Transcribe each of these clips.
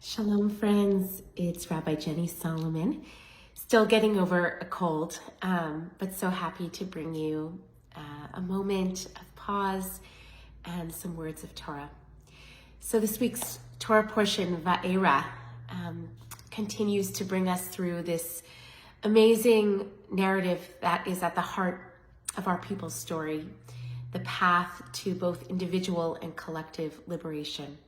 Shalom, friends. It's Rabbi Jenny Solomon. Still getting over a cold, but so happy to bring you a moment of pause and some words of Torah. So this week's Torah portion, Va'era, continues to bring us through this amazing narrative that is at the heart of our people's story, the path to both individual and collective liberation.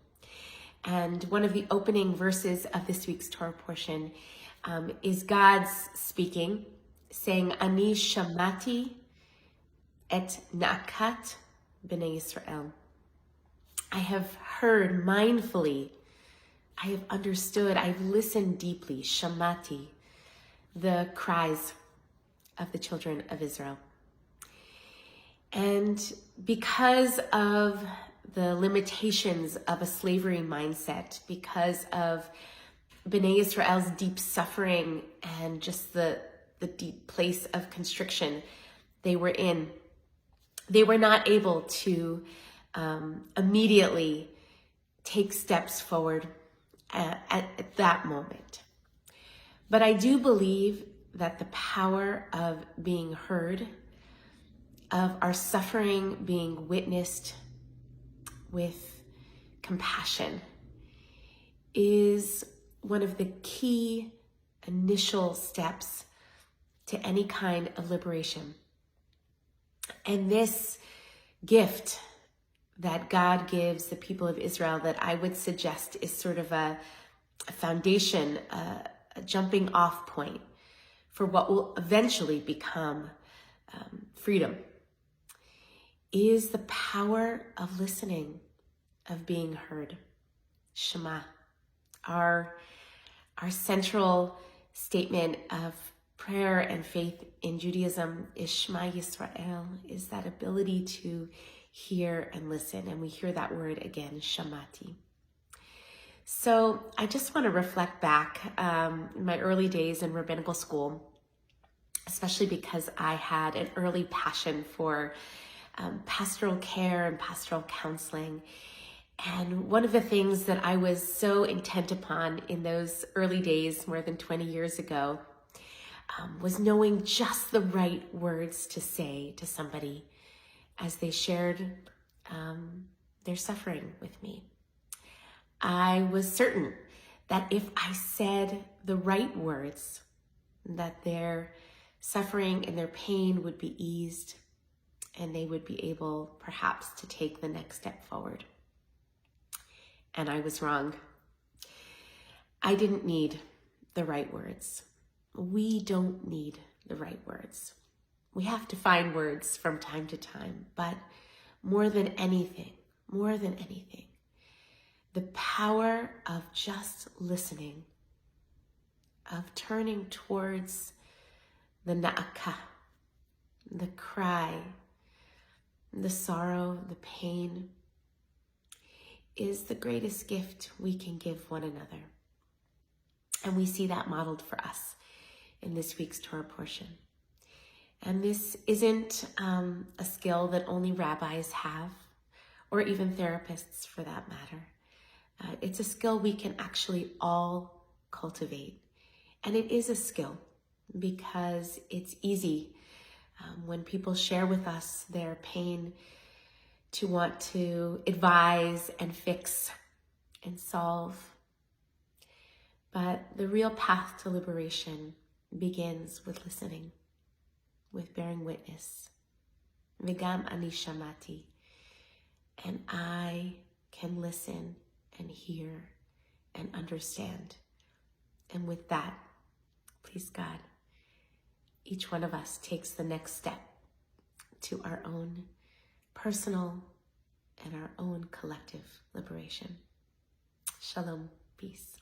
And one of the opening verses of this week's Torah portion is God's speaking, saying, Ani shamati et na'akat b'nei Yisrael. I have heard mindfully, I have understood, I've listened deeply, shamati, the cries of the children of Israel. And because of the limitations of a slavery mindset, because of B'nai Yisrael's deep suffering and just the deep place of constriction they were in, they were not able to immediately take steps forward at that moment. But I do believe that the power of being heard, of our suffering being witnessed with compassion, is one of the key initial steps to any kind of liberation. And this gift that God gives the people of Israel, that I would suggest is sort of a foundation, a jumping off point for what will eventually become freedom, is the power of listening, of being heard. Shema. Our central statement of prayer and faith in Judaism is Shema Yisrael, is that ability to hear and listen. And we hear that word again, Shamati. So I just want to reflect back in my early days in rabbinical school, especially because I had an early passion for pastoral care and pastoral counseling. And one of the things that I was so intent upon in those early days, more than 20 years ago, was knowing just the right words to say to somebody as they shared their suffering with me. I was certain that if I said the right words, that their suffering and their pain would be eased, and they would be able perhaps to take the next step forward. And I was wrong. I didn't need the right words. We don't need the right words. We have to find words from time to time, but more than anything, the power of just listening, of turning towards the na'aka, the cry, the sorrow, the pain, is the greatest gift we can give one another. And we see that modeled for us in this week's Torah portion. And this isn't a skill that only rabbis have, or even therapists for that matter. It's a skill we can actually all cultivate. And it is a skill because it's easy when people share with us their pain to want to advise and fix and solve. But the real path to liberation begins with listening, with bearing witness. V'gam ani shamati. And I can listen and hear and understand. And with that, please God, each one of us takes the next step to our own personal and our own collective liberation. Shalom, peace.